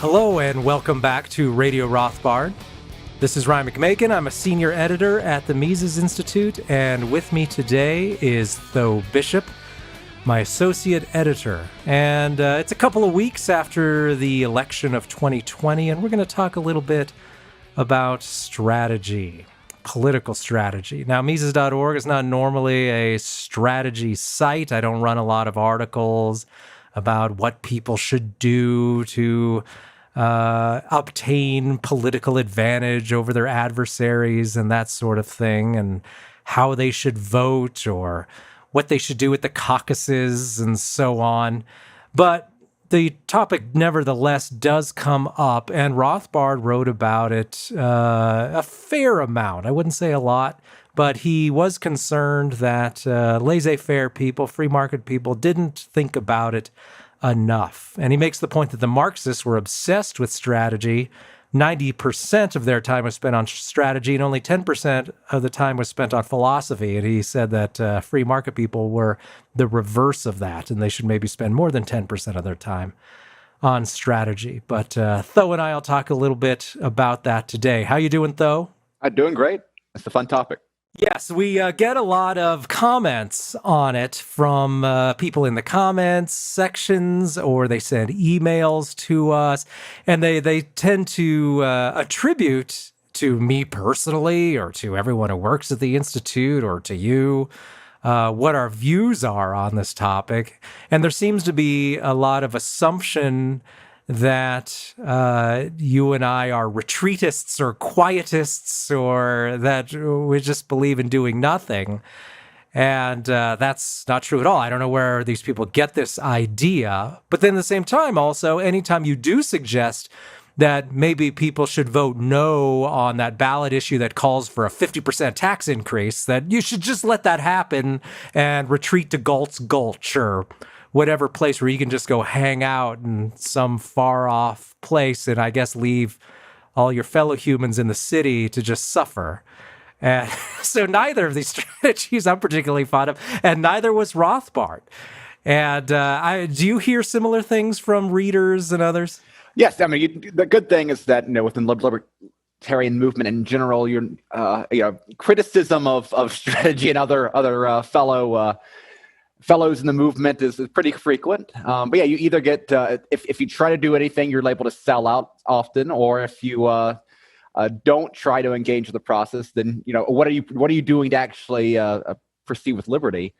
Hello and welcome back to Radio Rothbard. This is Ryan McMaken. I'm a senior editor at the Mises Institute, and with me today is Tho Bishop, my associate editor. And it's a couple of weeks after the election of 2020, and we're going to talk a little bit about strategy, political strategy. Now, Mises.org is not normally a strategy site. I don't run a lot of articles about what people should do to obtain political advantage over their adversaries and that sort of thing, and how they should vote or what they should do at the caucuses and so on. But the topic nevertheless does come up, and Rothbard wrote about it a fair amount. I wouldn't say a lot, but he was concerned that laissez-faire people, free market people, didn't think about it enough. And he makes the point that the Marxists were obsessed with strategy. 90% of their time was spent on strategy, and only 10% of the time was spent on philosophy. And he said that free market people were the reverse of that, and they should maybe spend more than 10% of their time on strategy. But Tho and I will talk a little bit about that today. How you doing, Tho? I'm doing great. It's a fun topic. Yes, we get a lot of comments on it from people in the comments sections, or they send emails to us, and they tend to attribute to me personally or to everyone who works at the Institute or to you what our views are on this topic. And there seems to be a lot of assumption that you and I are retreatists or quietists, or that we just believe in doing nothing. And that's not true at all. I don't know where these people get this idea. But then at the same time, also, anytime you do suggest that maybe people should vote no on that ballot issue that calls for a 50% tax increase, that you should just let that happen and retreat to Galt's Gulch or whatever place where you can just go hang out in some far off place and I guess leave all your fellow humans in the city to just suffer. And so neither of these strategies I'm particularly fond of, and neither was Rothbard. And do you hear similar things from readers and others? Yes, I mean, the good thing is that, within the libertarian movement in general, criticism of strategy and other fellows in the movement is pretty frequent. But yeah, you either get, if you try to do anything, you're liable to sell out often, or if you don't try to engage with the process, then, what are you doing to actually proceed with liberty?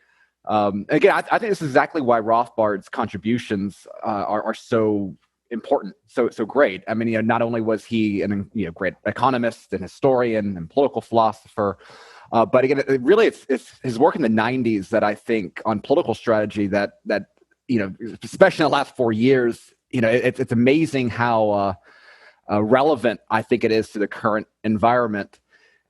Again, I think this is exactly why Rothbard's contributions are so important, so great. I mean, not only was he an great economist and historian and political philosopher, but again, it's his work in the 90s that I think on political strategy that especially in the last 4 years, it's amazing how relevant I think it is to the current environment.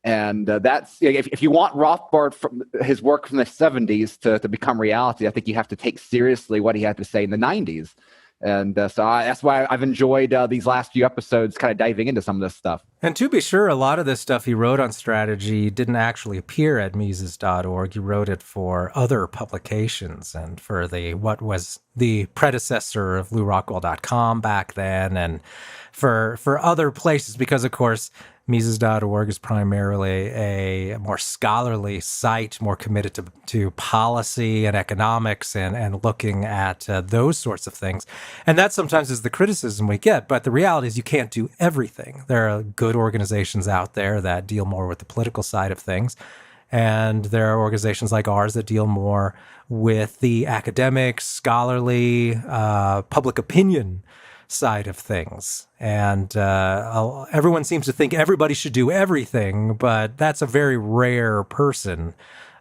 And that's, if you want Rothbard from his work from the 70s to become reality, I think you have to take seriously what he had to say in the 90s. And that's why I've enjoyed these last few episodes, kind of diving into some of this stuff. And to be sure, a lot of this stuff he wrote on strategy didn't actually appear at Mises.org. He wrote it for other publications and for what was the predecessor of LouRockwell.com back then, and for other places, because, of course, Mises.org is primarily a more scholarly site, more committed to policy and economics and looking at those sorts of things. And that sometimes is the criticism we get. But the reality is you can't do everything. There are good organizations out there that deal more with the political side of things. And there are organizations like ours that deal more with the academic, scholarly, public opinion side of things. And everyone seems to think everybody should do everything, but that's a very rare person.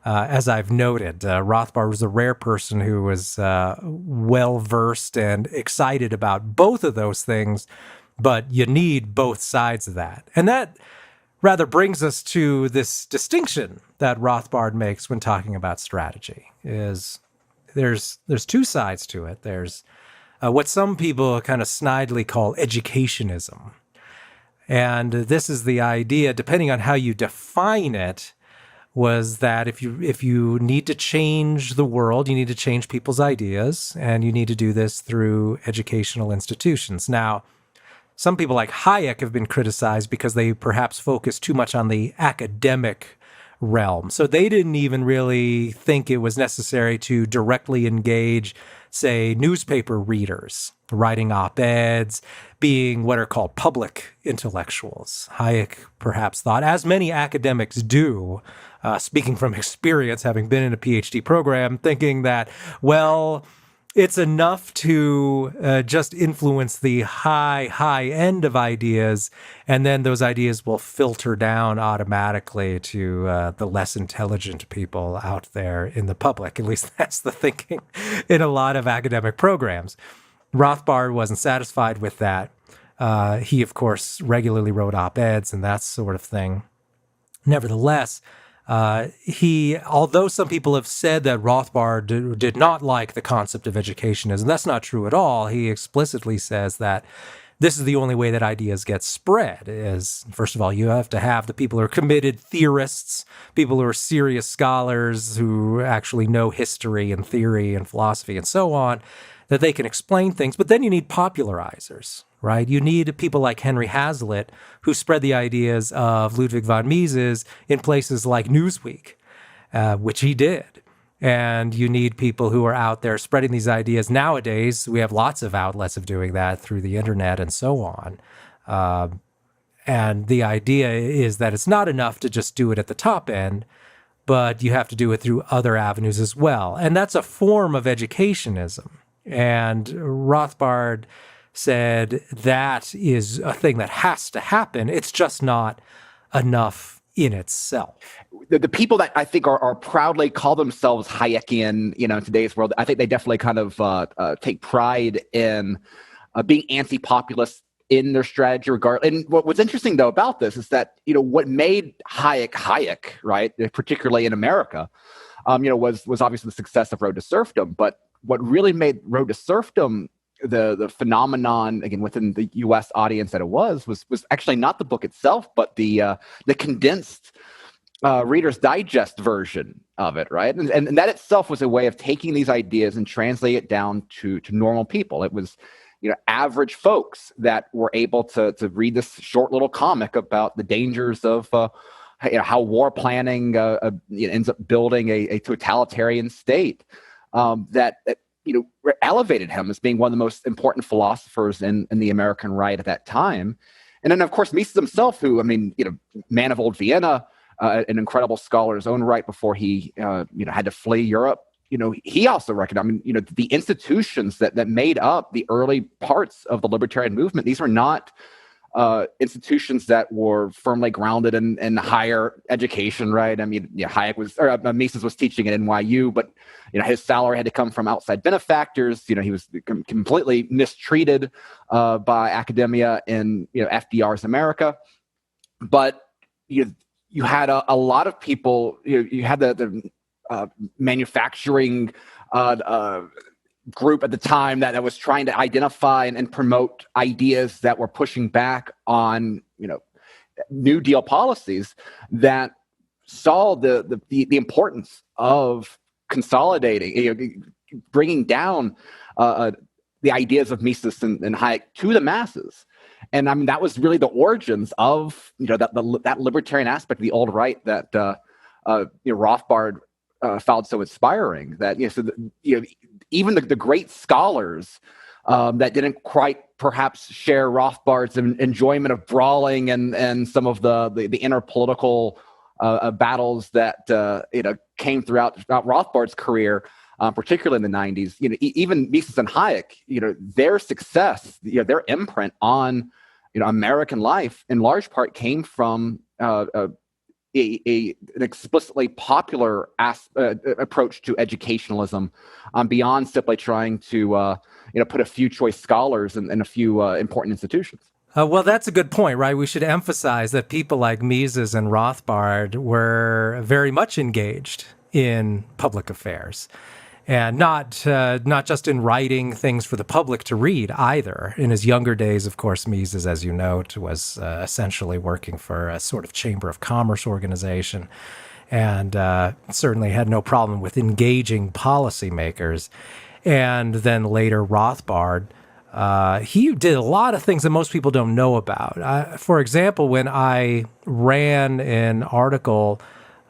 As I've noted, Rothbard was a rare person who was well-versed and excited about both of those things, but you need both sides of that. And that rather brings us to this distinction that Rothbard makes when talking about strategy. Is there's two sides to it. There's what some people kind of snidely call educationism. And this is the idea, depending on how you define it, was that if you need to change the world, you need to change people's ideas, and you need to do this through educational institutions. Now, Some people like Hayek have been criticized because they perhaps focus too much on the academic realm. So they didn't even really think it was necessary to directly engage, say, newspaper readers, writing op-eds, being what are called public intellectuals. Hayek perhaps thought, as many academics do, speaking from experience, having been in a PhD program, thinking that, well, it's enough to just influence the high end of ideas, and then those ideas will filter down automatically to the less intelligent people out there in the public. At least that's the thinking in a lot of academic programs. Rothbard wasn't satisfied with that. He, of course, regularly wrote op-eds and that sort of thing. Nevertheless, although some people have said that Rothbard did not like the concept of educationism, that's not true at all. He explicitly says that this is the only way that ideas get spread. Is, first of all, you have to have the people who are committed theorists, people who are serious scholars who actually know history and theory and philosophy and so on, that they can explain things. But then you need popularizers, right? You need people like Henry Hazlitt who spread the ideas of Ludwig von Mises in places like Newsweek, which he did. And you need people who are out there spreading these ideas. Nowadays, we have lots of outlets of doing that through the internet and so on. And the idea is that it's not enough to just do it at the top end, but you have to do it through other avenues as well. And that's a form of educationism. And Rothbard said that is a thing that has to happen. It's just not enough in itself. The people that I think are proudly call themselves Hayekian, in today's world, I think they definitely kind of take pride in being anti-populist in their strategy And what's interesting, though, about this is that, what made Hayek, right, particularly in America, was obviously the success of Road to Serfdom. But what really made Road to Serfdom the phenomenon, again, within the U.S. audience that it was actually not the book itself, but the condensed Reader's Digest version of it, right? And that itself was a way of taking these ideas and translating it down to normal people. It was, average folks that were able to read this short little comic about the dangers of how war planning ends up building a totalitarian state. That elevated him as being one of the most important philosophers in the American right at that time. And then, of course, Mises himself, who, man of old Vienna, an incredible scholar in his own right before he, had to flee Europe. He also recognized, the institutions that made up the early parts of the libertarian movement, these were not institutions that were firmly grounded in higher education, right? Mises was teaching at NYU, but his salary had to come from outside benefactors. He was completely mistreated by academia in FDR's America. But you had a lot of people. You had the manufacturing group at the time that was trying to identify and promote ideas that were pushing back on New Deal policies that saw the importance of consolidating, bringing down the ideas of Mises and Hayek to the masses. And that was really the origins of that libertarian aspect of the old right that Rothbard found so inspiring. That even the great scholars that didn't quite perhaps share Rothbard's enjoyment of brawling and some of the inner political battles that came throughout Rothbard's career, particularly in the 90s. Even Mises and Hayek, their success, their imprint on American life in large part came from an explicitly popular approach to educationalism, beyond simply trying to put a few choice scholars in a few important institutions. Well, that's a good point, right? We should emphasize that people like Mises and Rothbard were very much engaged in public affairs, and not just in writing things for the public to read either. In his younger days, of course, Mises, as you note, was essentially working for a sort of chamber of commerce organization, and certainly had no problem with engaging policymakers. And then later, Rothbard he did a lot of things that most people don't know about. For example, when I ran an article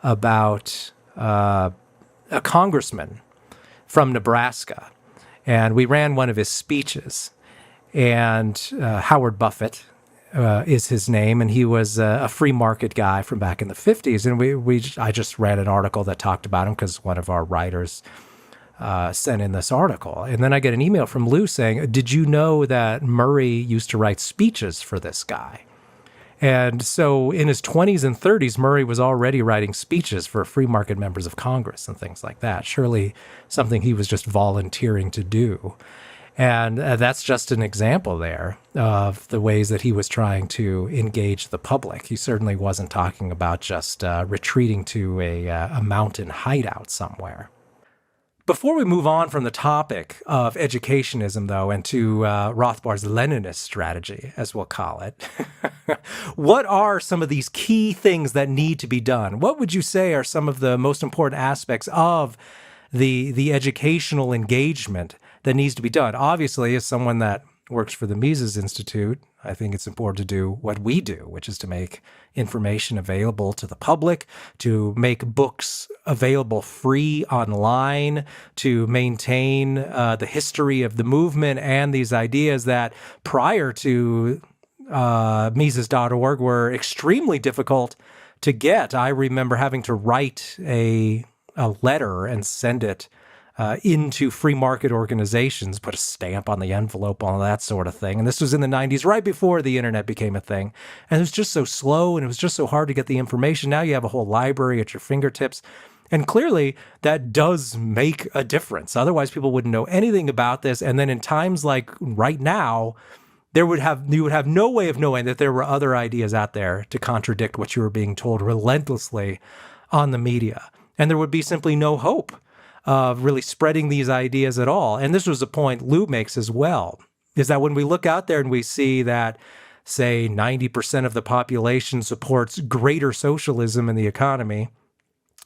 about a congressman from Nebraska, and we ran one of his speeches, and Howard Buffett is his name, and he was a free market guy from back in the 50s, and I just ran an article that talked about him because one of our writers sent in this article. And then I get an email from Lou saying, did you know that Murray used to write speeches for this guy? And so in his 20s and 30s, Murray was already writing speeches for free market members of Congress and things like that. Surely something he was just volunteering to do. And that's just an example there of the ways that he was trying to engage the public. He certainly wasn't talking about just retreating to a mountain hideout somewhere. Before we move on from the topic of educationism, though, and to Rothbard's Leninist strategy, as we'll call it, what are some of these key things that need to be done? What would you say are some of the most important aspects of the educational engagement that needs to be done? Obviously, as someone that works for the Mises Institute, I think it's important to do what we do, which is to make information available to the public, to make books available free online, to maintain the history of the movement and these ideas that prior to Mises.org were extremely difficult to get. I remember having to write a letter and send it into free market organizations, put a stamp on the envelope, all that sort of thing. And this was in the 90s, right before the internet became a thing. And it was just so slow and it was just so hard to get the information. Now you have a whole library at your fingertips. And clearly that does make a difference. Otherwise, people wouldn't know anything about this. And then in times like right now, you would have no way of knowing that there were other ideas out there to contradict what you were being told relentlessly on the media. And there would be simply no hope of really spreading these ideas at all. And this was a point Lou makes as well, is that when we look out there and we see that, say, 90% of the population supports greater socialism in the economy,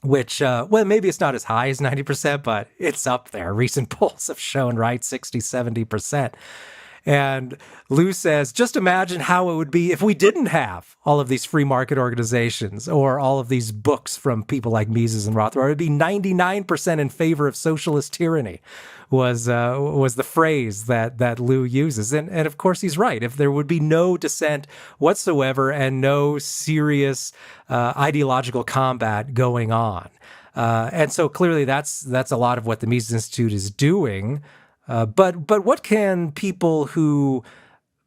which, well, maybe it's not as high as 90%, but it's up there. Recent polls have shown, right, 60, 70%. And Lou says, just imagine how it would be if we didn't have all of these free market organizations or all of these books from people like Mises and Rothbard. It would be 99% in favor of socialist tyranny was the phrase that Lou uses. And of course, he's right. If there would be no dissent whatsoever and no serious ideological combat going on. And so clearly that's a lot of what the Mises Institute is doing. But what can people who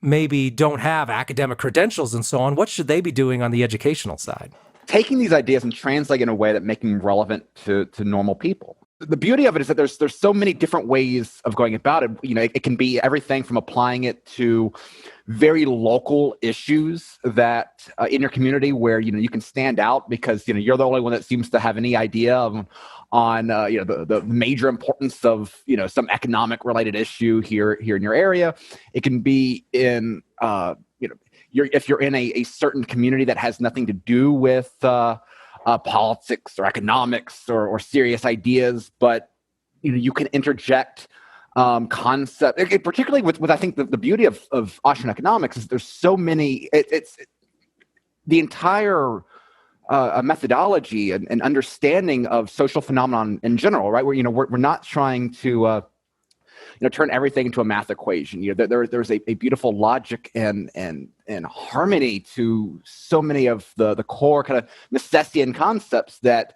maybe don't have academic credentials and so on, what should they be doing on the educational side? Taking these ideas and translating in a way that making them relevant to normal people. The beauty of it is that there's so many different ways of going about it. You know, it can be everything from applying it to very local issues that in your community where, you know, you can stand out because, you know, you're the only one that seems to have any idea on the major importance of, you know, some economic related issue here in your area. It can be in if you're in a certain community that has nothing to do with politics or economics or serious ideas, but you know you can interject concept, particularly with I think the beauty of Austrian economics is there's so many. It's the entire a methodology and understanding of social phenomenon in general, right? Where we're not trying to turn everything into a math equation. There's a beautiful logic and harmony to so many of the core kind of Misesian concepts that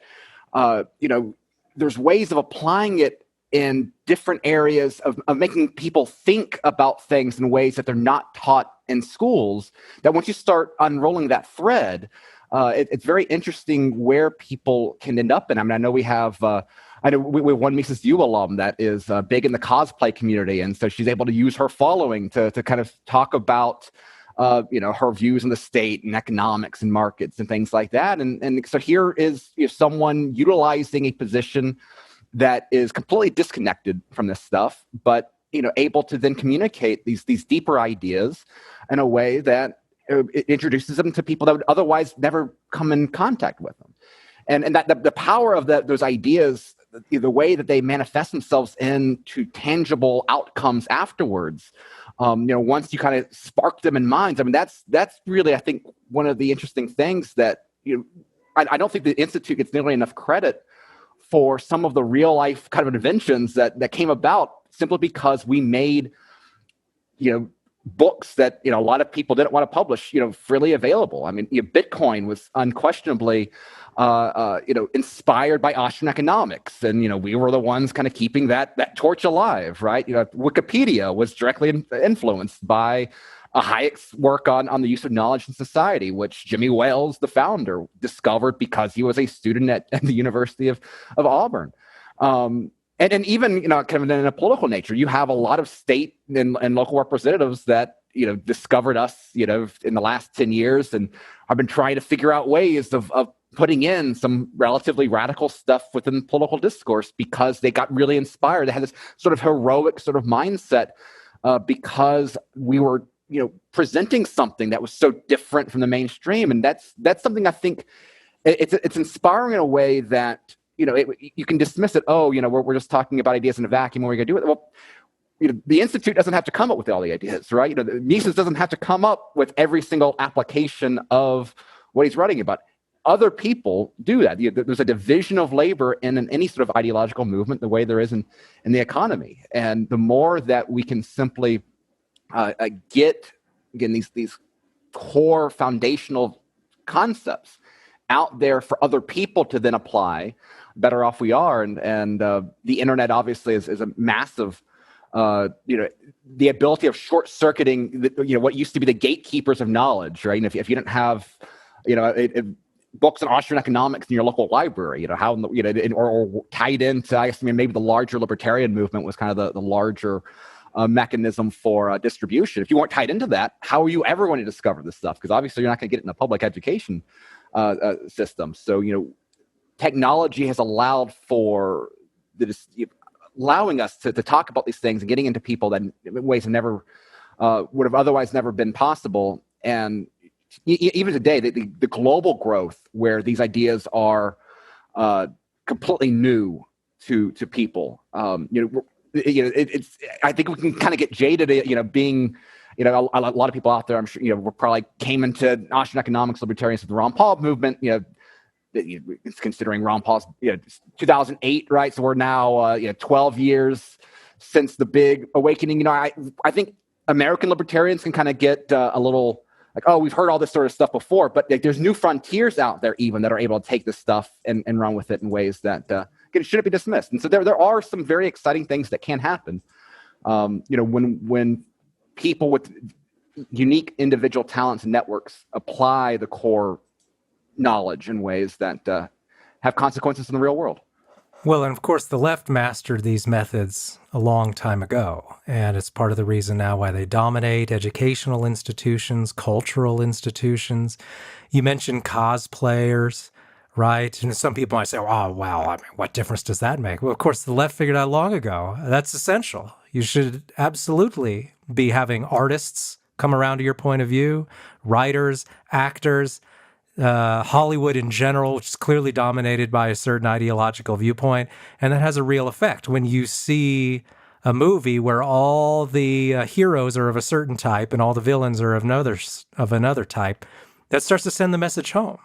there's ways of applying it in different areas of making people think about things in ways that they're not taught in schools. That once you start unrolling that thread, it's very interesting where people can end up in. I mean, I know we have one Mises U alum that is big in the cosplay community, and so she's able to use her following to kind of talk about her views on the state and economics and markets and things like that. And so here is someone utilizing a position that is completely disconnected from this stuff, but able to then communicate these deeper ideas in a way that it introduces them to people that would otherwise never come in contact with them. And that the power of those ideas, the way that they manifest themselves into tangible outcomes afterwards, once you kind of spark them in minds, I mean, that's really, I think, one of the interesting things that, I don't think the Institute gets nearly enough credit for some of the real life kind of inventions that came about simply because we made, books that, a lot of people didn't want to publish, freely available. I mean, Bitcoin was unquestionably, inspired by Austrian economics. And, we were the ones kind of keeping that torch alive, right? Wikipedia was directly influenced by Hayek's work on the use of knowledge in society, which Jimmy Wales, the founder, discovered because he was a student at the University of Auburn. And even, kind of in a political nature, you have a lot of state and local representatives that, discovered us, in the last 10 years and have been trying to figure out ways of putting in some relatively radical stuff within political discourse because they got really inspired. They had this sort of heroic sort of mindset because we were, presenting something that was so different from the mainstream. And that's something I think it's inspiring in a way that, you can dismiss it. Oh, we're just talking about ideas in a vacuum. What are we going to do with it? Well, the Institute doesn't have to come up with all the ideas, right? Mises doesn't have to come up with every single application of what he's writing about. Other people do that. There's a division of labor in any sort of ideological movement, the way there is in the economy. And the more that we can simply get, again, these core foundational concepts out there for other people to then apply, better off we are. And the internet obviously is a massive, the ability of short-circuiting, what used to be the gatekeepers of knowledge, right? And if you didn't have, books on Austrian economics in your local library, how, or tied into, I guess, maybe the larger libertarian movement was kind of the larger mechanism for distribution. If you weren't tied into that, how are you ever going to discover this stuff? Because obviously you're not going to get it in a public education system. So, technology has allowed for allowing us to talk about these things and getting into people that in ways that never would have otherwise never been possible. And even today, the global growth where these ideas are completely new to people. It's. I think we can kind of get jaded, being. A lot of people out there, I'm sure, were probably came into Austrian economics, libertarians of the Ron Paul movement. It's considering Ron Paul's 2008, right? So we're now 12 years since the big awakening. I think American libertarians can kind of get a little like, oh, we've heard all this sort of stuff before, but there's new frontiers out there even that are able to take this stuff and run with it in ways that shouldn't be dismissed. And so there are some very exciting things that can happen. When people with unique individual talents and networks apply the core knowledge in ways that have consequences in the real world. Well, and of course, the left mastered these methods a long time ago, and it's part of the reason now why they dominate educational institutions, cultural institutions. You mentioned cosplayers, right? And some people might say, oh, well, I mean, what difference does that make? Well, of course, the left figured out long ago. That's essential. You should absolutely be having artists come around to your point of view, writers, actors, Hollywood in general, which is clearly dominated by a certain ideological viewpoint. And that has a real effect. When you see a movie where all the heroes are of a certain type and all the villains are of another type, that starts to send the message home.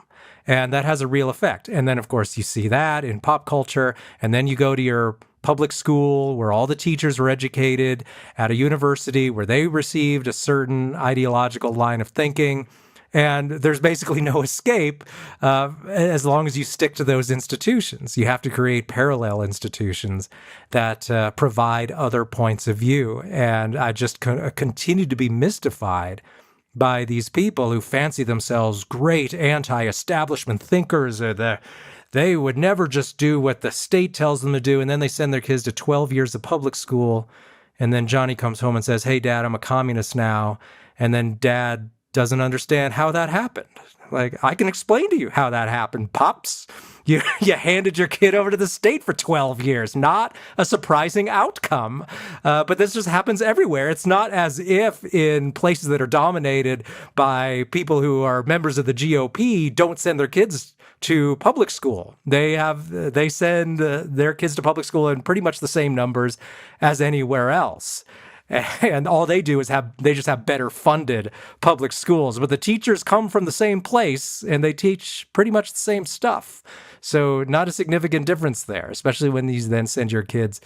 And that has a real effect. And then, of course, you see that in pop culture. And then you go to your public school where all the teachers were educated at a university where they received a certain ideological line of thinking. And there's basically no escape as long as you stick to those institutions. You have to create parallel institutions that provide other points of view. And I just continue to be mystified by these people who fancy themselves great anti-establishment thinkers. They would never just do what the state tells them to do. And then they send their kids to 12 years of public school. And then Johnny comes home and says, hey, Dad, I'm a communist now. And then Dad doesn't understand how that happened. Like, I can explain to you how that happened, Pops. You handed your kid over to the state for 12 years. Not a surprising outcome. But this just happens everywhere. It's not as if in places that are dominated by people who are members of the GOP don't send their kids to public school. They send their kids to public school in pretty much the same numbers as anywhere else. And all they do is they just have better funded public schools, but the teachers come from the same place and they teach pretty much the same stuff. So not a significant difference there, especially when you then send your kids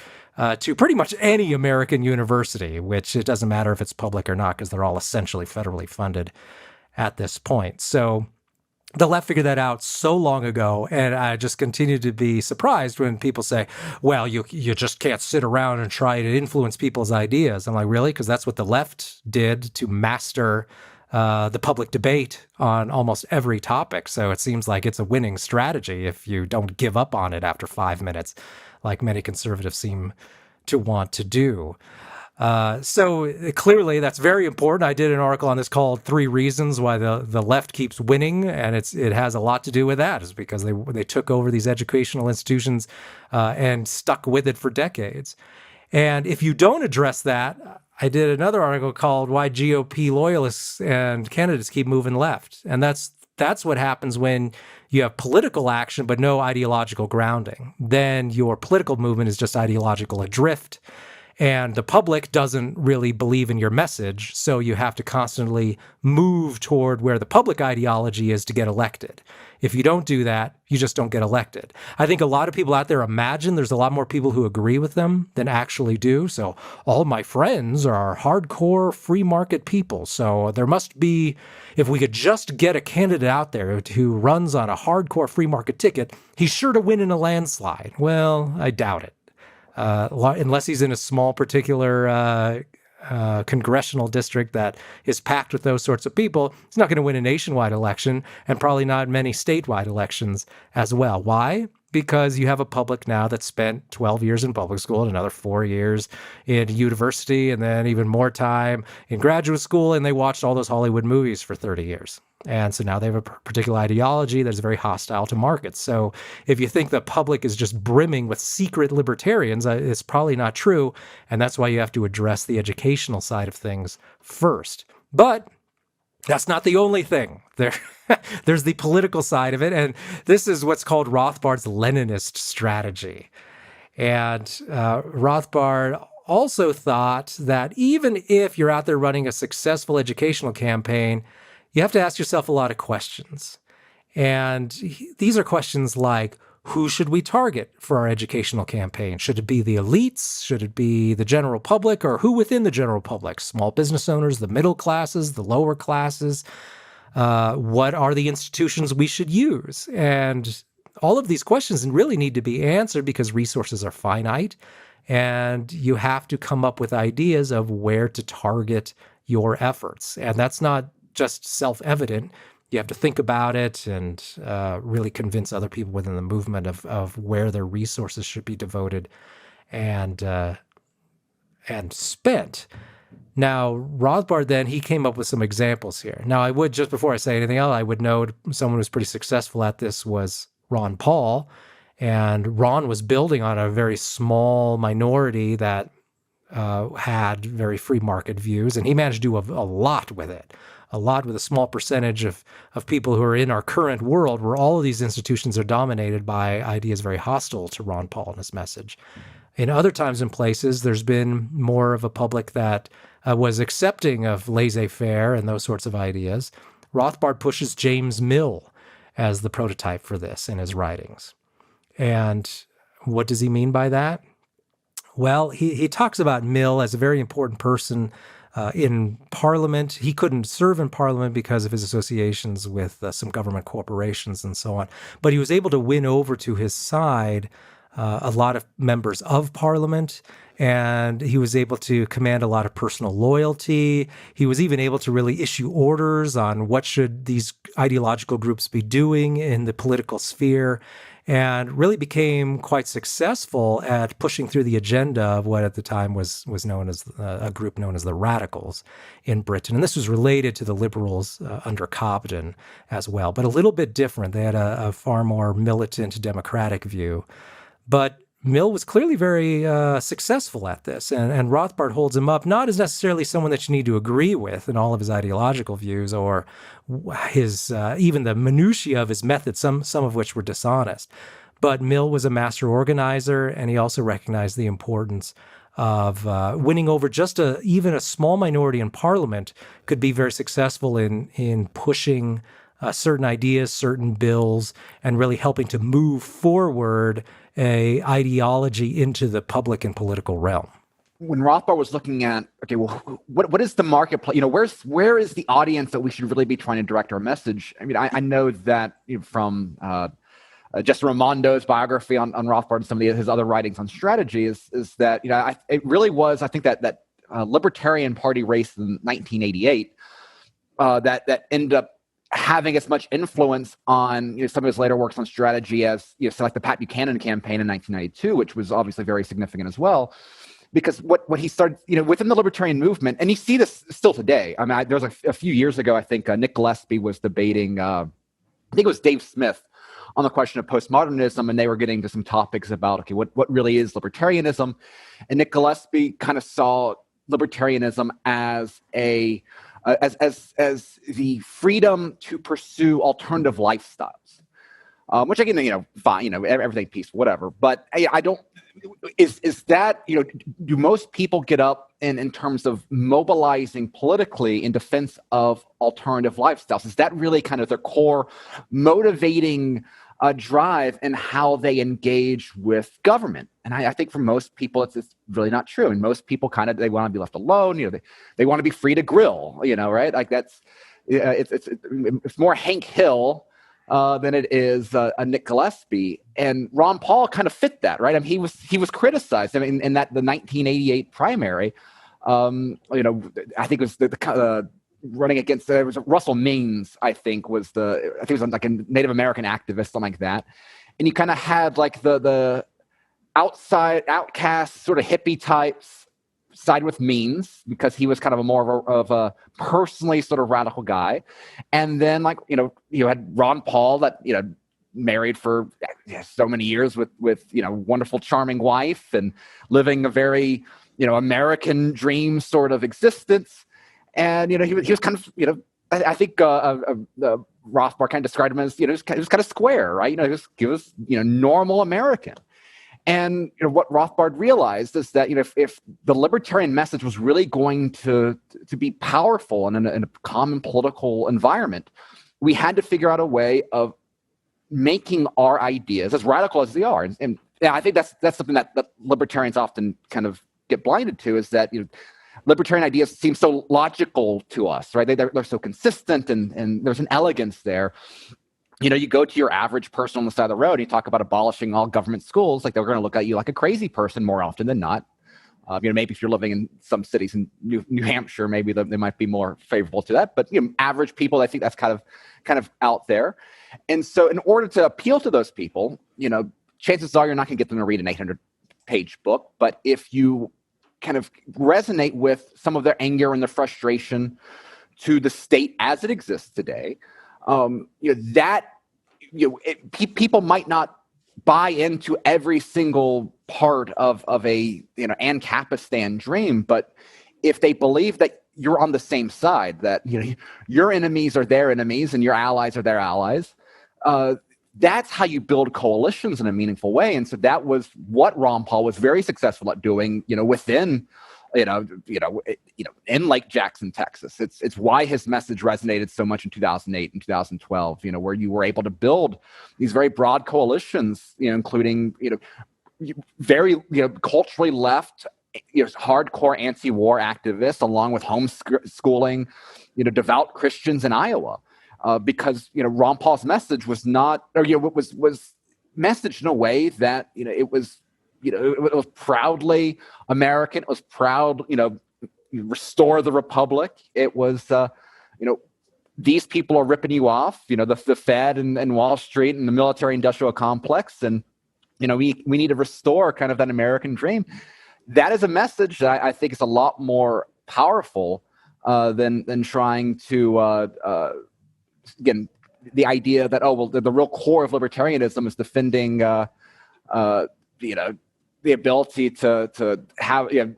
to pretty much any American university, which it doesn't matter if it's public or not, because they're all essentially federally funded at this point. So the left figured that out so long ago, and I just continue to be surprised when people say, well, you just can't sit around and try to influence people's ideas. I'm like, really? Because that's what the left did to master the public debate on almost every topic. So it seems like it's a winning strategy if you don't give up on it after 5 minutes, like many conservatives seem to want to do. So clearly that's very important. I did an article on this called 3 Reasons Why the Left Keeps Winning, and it has a lot to do with that. It's because they took over these educational institutions and stuck with it for decades. And if you don't address that, I did another article called Why GOP Loyalists and Candidates Keep Moving Left. And that's what happens when you have political action but no ideological grounding. Then your political movement is just ideological adrift. And the public doesn't really believe in your message, so you have to constantly move toward where the public ideology is to get elected. If you don't do that, you just don't get elected. I think a lot of people out there imagine there's a lot more people who agree with them than actually do. So all my friends are hardcore free market people. So there must be, if we could just get a candidate out there who runs on a hardcore free market ticket, he's sure to win in a landslide. Well, I doubt it. Unless he's in a small particular congressional district that is packed with those sorts of people, he's not going to win a nationwide election, and probably not many statewide elections as well. Why? Because you have a public now that spent 12 years in public school and another 4 years in university and then even more time in graduate school, and they watched all those Hollywood movies for 30 years. And so now they have a particular ideology that is very hostile to markets. So if you think the public is just brimming with secret libertarians, it's probably not true. And that's why you have to address the educational side of things first. But that's not the only thing. There's the political side of it. And this is what's called Rothbard's Leninist strategy. And Rothbard also thought that even if you're out there running a successful educational campaign, you have to ask yourself a lot of questions. And these are questions like, who should we target for our educational campaign? Should it be the elites? Should it be the general public? Or who within the general public? Small business owners, the middle classes, the lower classes? What are the institutions we should use? And all of these questions really need to be answered because resources are finite. And you have to come up with ideas of where to target your efforts. And that's not just self-evident. You have to think about it and really convince other people within the movement of where their resources should be devoted and spent. Now, Rothbard then, he came up with some examples here. Now, I would, just before I say anything else, I would note someone who's pretty successful at this was Ron Paul. And Ron was building on a very small minority that had very free market views, and he managed to do a lot with it. A lot with a small percentage of people who are in our current world where all of these institutions are dominated by ideas very hostile to Ron Paul and his message. In other times and places, there's been more of a public that was accepting of laissez-faire and those sorts of ideas. Rothbard pushes James Mill as the prototype for this in his writings. And what does he mean by that? Well, he talks about Mill as a very important person in Parliament. He couldn't serve in Parliament because of his associations with some government corporations and so on. But he was able to win over to his side a lot of members of Parliament, and he was able to command a lot of personal loyalty. He was even able to really issue orders on what should these ideological groups be doing in the political sphere, and really became quite successful at pushing through the agenda of what at the time was known as a group known as the Radicals in Britain. And this was related to the Liberals under Cobden as well, but a little bit different. They had a far more militant democratic view. But Mill was clearly very successful at this, and Rothbard holds him up not as necessarily someone that you need to agree with in all of his ideological views or his even the minutiae of his methods, some of which were dishonest, But Mill was a master organizer, and he also recognized the importance of winning over just even a small minority in Parliament could be very successful in pushing certain ideas, certain bills, and really helping to move forward a ideology into the public and political realm. When Rothbard was looking at, okay, well, what is the marketplace? You know, where is the audience that we should really be trying to direct our message? I mean, I know that from Jesse Raimondo's biography on Rothbard and some of his other writings on strategy is that, you know, it really was, I think that Libertarian Party race in 1988 that ended up having as much influence on, you know, some of his later works on strategy as, you know, so like the Pat Buchanan campaign in 1992, which was obviously very significant as well. Because what he started, you know, within the libertarian movement, and you see this still today. I mean, there was a few years ago, I think Nick Gillespie was debating, I think it was Dave Smith, on the question of postmodernism, and they were getting to some topics about, okay, what really is libertarianism? And Nick Gillespie kind of saw libertarianism as as the freedom to pursue alternative lifestyles, which again, you know, fine, you know, everything peaceful, whatever. But I don't. Is that, you know, do most people get up in terms of mobilizing politically in defense of alternative lifestyles? Is that really kind of their core motivating drive in how they engage with government? And I think for most people, it's really not true. And most people they want to be left alone. You know, they want to be free to grill, you know, right? Like that's, it's more Hank Hill than it is a Nick Gillespie, and Ron Paul kind of fit that, right? I mean, he was criticized. I mean, in the 1988 primary, you know, I think it was the running against it was Russell Means. I think it was like a Native American activist, something like that. And you kind of had like the outcast sort of hippie types side with Means because he was kind of more of a personally sort of radical guy. And then, like, you know, you had Ron Paul that, you know, married for so many years with you know, wonderful, charming wife and living a very, you know, American dream sort of existence. And, you know, he was kind of, you know, I think Rothbard kind of described him as, you know, he was kind of square, right? You know, he was, you know, normal American. And, you know, what Rothbard realized is that, you know, if the libertarian message was really going to be powerful in a common political environment, we had to figure out a way of making our ideas as radical as they are. And yeah, I think that's something that libertarians often kind of get blinded to, is that, you know, libertarian ideas seem so logical to us, right? They're so consistent, and there's an elegance there. You know, you go to your average person on the side of the road and you talk about abolishing all government schools, like they're going to look at you like a crazy person more often than not. You know, maybe if you're living in some cities in New Hampshire, maybe they might be more favorable to that. But, you know, average people, I think that's kind of out there. And so in order to appeal to those people, you know, chances are you're not going to get them to read an 800-page book. But if you kind of resonate with some of their anger and their frustration to the state as it exists today, you know, people might not buy into every single part of a, you know, Ancapistan dream, but if they believe that you're on the same side, that, you know, your enemies are their enemies and your allies are their allies, that's how you build coalitions in a meaningful way. And so that was what Ron Paul was very successful at doing, you know, within, in Lake Jackson, Texas. It's why his message resonated so much in 2008 and 2012, you know, where you were able to build these very broad coalitions, you know, including, you know, very, you know, culturally left, you know, hardcore anti-war activists, along with homeschooling, you know, devout Christians in Iowa, because, you know, Ron Paul's message was not, or, you know, was messaged in a way that, you know, it was, you know, it was proudly American. It was proud, you know, restore the republic. It was, you know, these people are ripping you off, you know, the Fed and Wall Street and the military industrial complex. And, you know, we need to restore kind of that American dream. That is a message that I think is a lot more powerful than trying to, again, the idea that, oh, well, the real core of libertarianism is defending, you know, the ability to have, you know,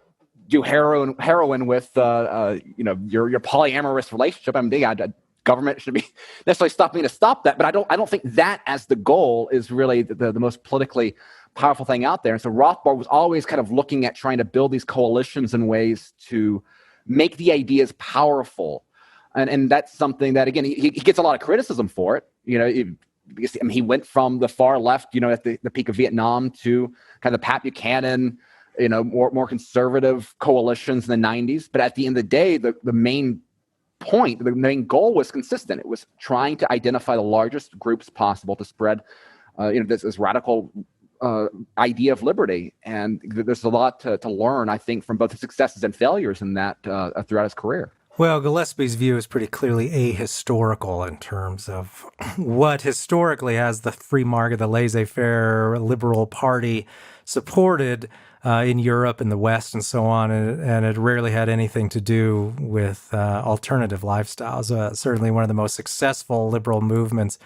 do heroin with, you know, your polyamorous relationship. I mean, government should be necessarily stopping to stop that. But I don't think that as the goal is really the most politically powerful thing out there. And so Rothbard was always kind of looking at trying to build these coalitions and ways to make the ideas powerful. And that's something that, again, he gets a lot of criticism for it. Because he went from the far left, at the peak of Vietnam, to kind of the Pat Buchanan, more conservative coalitions in the 90s. But at the end of the day, the main point, the main goal was consistent. It was trying to identify the largest groups possible to spread, this radical idea of liberty. And there's a lot to learn, I think, from both the successes and failures in that throughout his career. Well, Gillespie's view is pretty clearly ahistorical in terms of what historically has the free market, the laissez-faire liberal party supported in Europe and the West and so on, and it rarely had anything to do with alternative lifestyles. Certainly one of the most successful liberal movements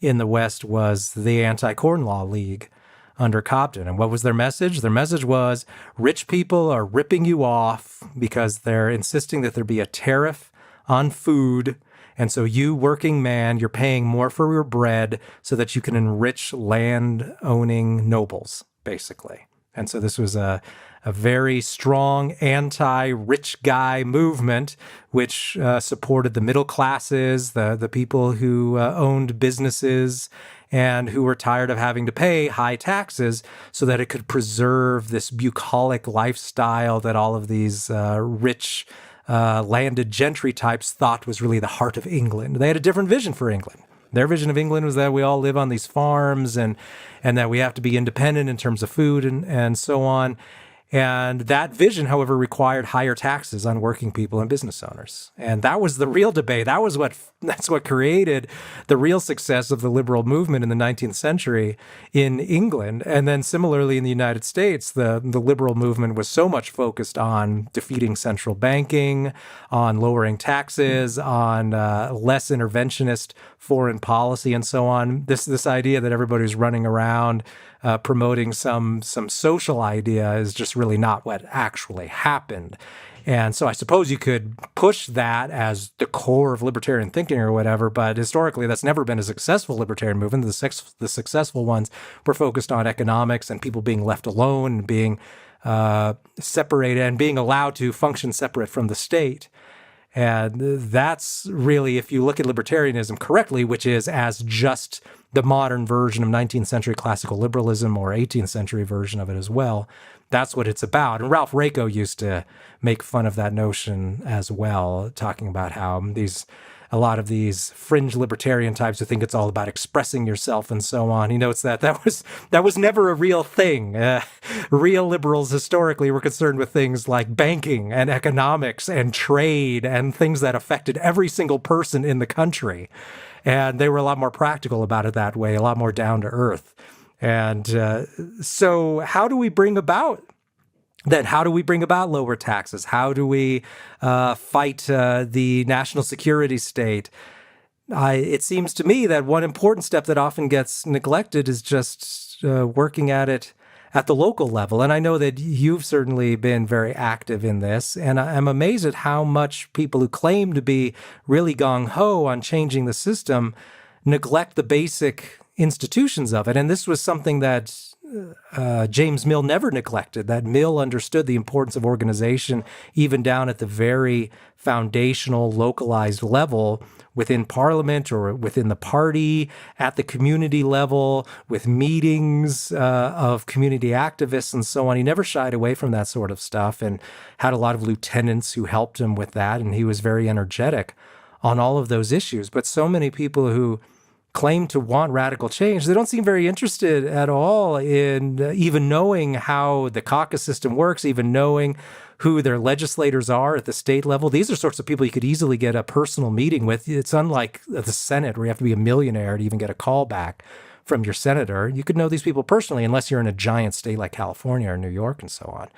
in the West was the Anti-Corn Law League under Cobden. And what was their message? Their message was, rich people are ripping you off because they're insisting that there be a tariff on food. And so you, working man, you're paying more for your bread so that you can enrich land-owning nobles, basically. And so this was a very strong anti-rich guy movement, which supported the middle classes, the people who owned businesses, and who were tired of having to pay high taxes so that it could preserve this bucolic lifestyle that all of these rich landed gentry types thought was really the heart of England. They had a different vision for England. Their vision of England was that we all live on these farms and that we have to be independent in terms of food and so on. And that vision, however, required higher taxes on working people and business owners. And that was the real debate. That's what created the real success of the liberal movement in the 19th century in England. And then similarly in the United States, the liberal movement was so much focused on defeating central banking, on lowering taxes, on less interventionist foreign policy and so on. This idea that everybody's running around promoting some social idea is just really not what actually happened. And so I suppose you could push that as the core of libertarian thinking or whatever, but historically that's never been a successful libertarian movement. The successful ones were focused on economics and people being left alone and being separated and being allowed to function separate from the state. And that's really, if you look at libertarianism correctly, which is as just the modern version of 19th century classical liberalism or 18th century version of it as well, that's what it's about. And Ralph Raico used to make fun of that notion as well, talking about how a lot of these fringe libertarian types who think it's all about expressing yourself and so on. He notes that was never a real thing. Real liberals historically were concerned with things like banking and economics and trade and things that affected every single person in the country. And they were a lot more practical about it that way, a lot more down to earth. And so how do we bring about that? How do we bring about lower taxes? How do we fight the national security state? It seems to me that one important step that often gets neglected is just working at it at the local level. And I know that you've certainly been very active in this. And I'm amazed at how much people who claim to be really gung-ho on changing the system neglect the basic institutions of it. And this was something that James Mill never neglected, that Mill understood the importance of organization even down at the very foundational, localized level within Parliament or within the party, at the community level, with meetings of community activists and so on. He never shied away from that sort of stuff and had a lot of lieutenants who helped him with that, and he was very energetic on all of those issues. But so many people who claim to want radical change, they don't seem very interested at all in even knowing how the caucus system works, even knowing who their legislators are at the state level. These are sorts of people you could easily get a personal meeting with. It's unlike the Senate, where you have to be a millionaire to even get a call back from your senator. You could know these people personally, unless you're in a giant state like California or New York and so on.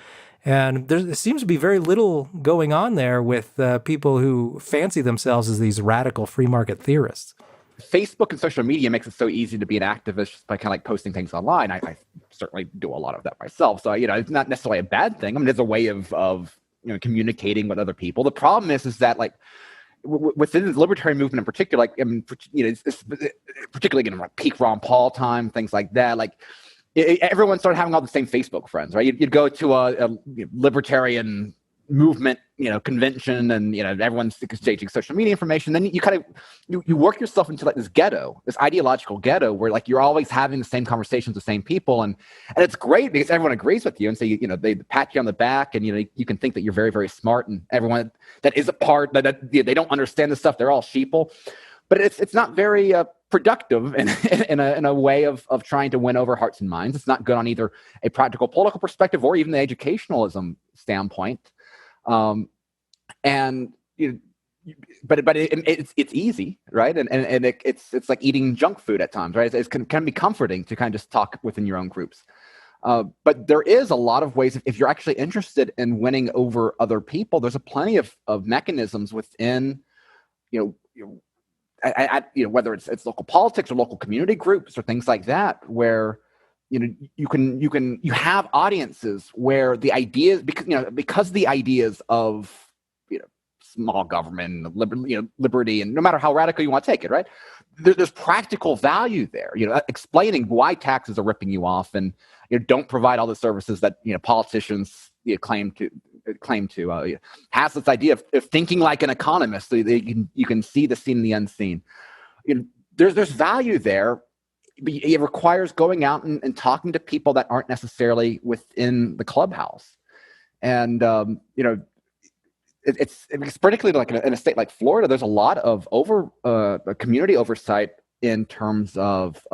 And there seems to be very little going on there with people who fancy themselves as these radical free market theorists. Facebook and social media makes it so easy to be an activist by kind of like posting things online. I certainly do a lot of that myself. So, it's not necessarily a bad thing. I mean, there's a way of communicating with other people. The problem is that like, within the libertarian movement in particular, like, I mean, it's particularly in like peak Ron Paul time, things like that, like everyone started having all the same Facebook friends, right? You'd go to a libertarian movement, convention, and everyone's exchanging social media information. Then you kind of you work yourself into like this ghetto, this ideological ghetto, where like you're always having the same conversations with the same people, and it's great because everyone agrees with you, and so they pat you on the back, and you can think that you're very, very smart, and everyone that is a part that they don't understand this stuff, they're all sheeple, but it's not very productive in a way of trying to win over hearts and minds. It's not good on either a practical political perspective or even the educationalism standpoint. And but it's easy, right? And it's like eating junk food at times, right? It can be comforting to kind of just talk within your own groups. But there is a lot of ways, if you're actually interested in winning over other people, there's plenty of mechanisms within, whether it's local politics or local community groups or things like that, where you have audiences where the ideas, because the ideas of small government, liberty, and no matter how radical you want to take it, right? There's practical value there. Explaining why taxes are ripping you off and don't provide all the services that politicians claim to. Has this idea of thinking like an economist, so you can see the seen and the unseen. There's value there. But it requires going out and talking to people that aren't necessarily within the clubhouse. And, it's particularly like in a state like Florida, there's a lot of community oversight in terms of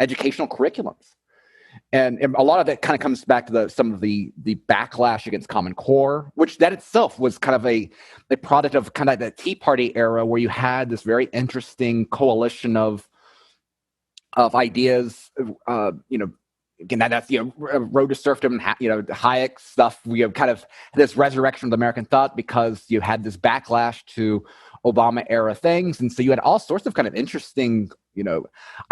educational curriculums. And a lot of that kind of comes back to some of the backlash against Common Core, which that itself was kind of a product of kind of the Tea Party era, where you had this very interesting coalition of ideas, again, that's Road to Serfdom, Hayek stuff. We have kind of this resurrection of the American thought because you had this backlash to Obama era things, and so you had all sorts of kind of interesting,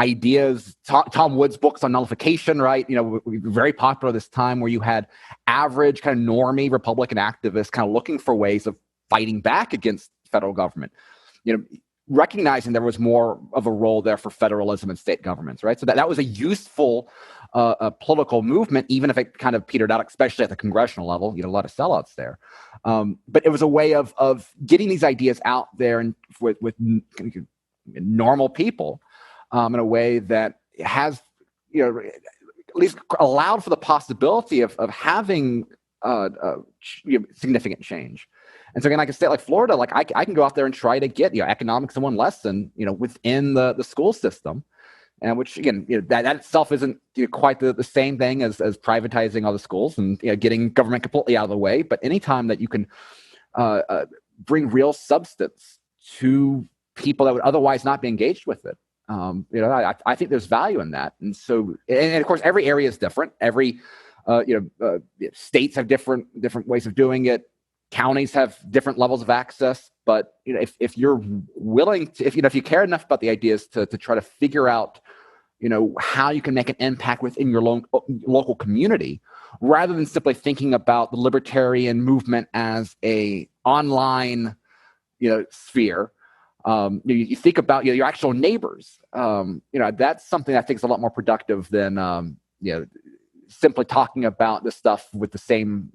ideas. Tom Wood's books on nullification, right? Very popular this time, where you had average kind of normie Republican activists kind of looking for ways of fighting back against federal government. Recognizing there was more of a role there for federalism and state governments, right? So that was a useful political movement, even if it kind of petered out, especially at the congressional level. A lot of sellouts there. But it was a way of getting these ideas out there and with normal people in a way that has, at least allowed for the possibility of having significant change. And so again, like a state like Florida, like I can go out there and try to get economics in one lesson, within the school system, and which again, that itself isn't quite the same thing as privatizing all the schools and getting government completely out of the way. But anytime that you can bring real substance to people that would otherwise not be engaged with it, I think there's value in that. And so, and of course, every area is different. Every states have different ways of doing it. Counties have different levels of access, but if you're willing to, if you care enough about the ideas to try to figure out, how you can make an impact within your local community, rather than simply thinking about the libertarian movement as a online, sphere. You think about your actual neighbors. That's something I think is a lot more productive than simply talking about this stuff with the same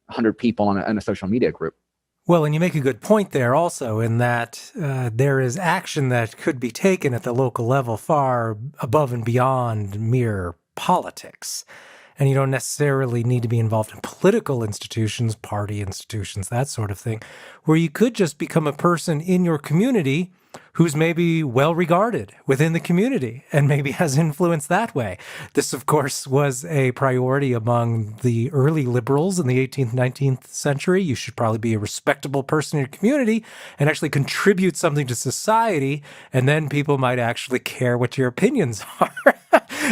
100 people in a social media group. Well, and you make a good point there also in that there is action that could be taken at the local level far above and beyond mere politics. And you don't necessarily need to be involved in political institutions, party institutions, that sort of thing, where you could just become a person in your community who's maybe well regarded within the community and maybe has influence that way. This, of course, was a priority among the early liberals in the 18th, 19th century. You should probably be a respectable person in your community and actually contribute something to society, and then people might actually care what your opinions are.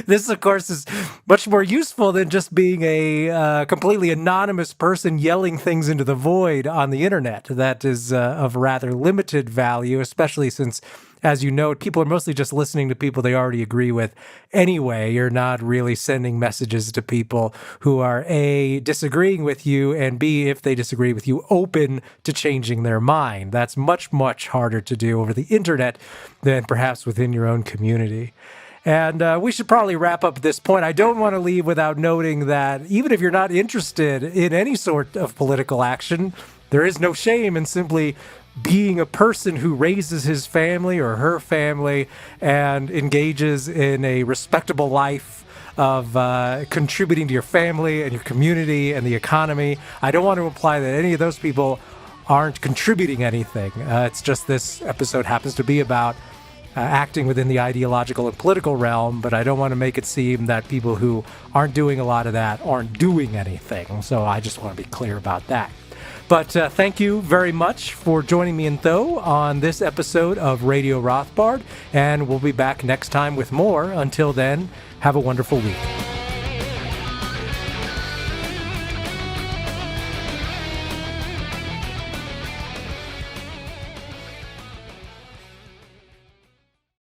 This, of course, is much more useful than just being a completely anonymous person yelling things into the void on the internet. That is of rather limited value, especially since as you note, people are mostly just listening to people they already agree with anyway. You're not really sending messages to people who are A, disagreeing with you, and B, if they disagree with you, open to changing their mind. That's much, much harder to do over the internet than perhaps within your own community. And we should probably wrap up at this point. I don't want to leave without noting that even if you're not interested in any sort of political action, there is no shame in simply being a person who raises his family or her family and engages in a respectable life of contributing to your family and your community and the economy. I don't want to imply that any of those people aren't contributing anything. It's just this episode happens to be about acting within the ideological and political realm, but I don't want to make it seem that people who aren't doing a lot of that aren't doing anything. So I just want to be clear about that. But thank you very much for joining me in Tho on this episode of Radio Rothbard, and we'll be back next time with more. Until then, have a wonderful week.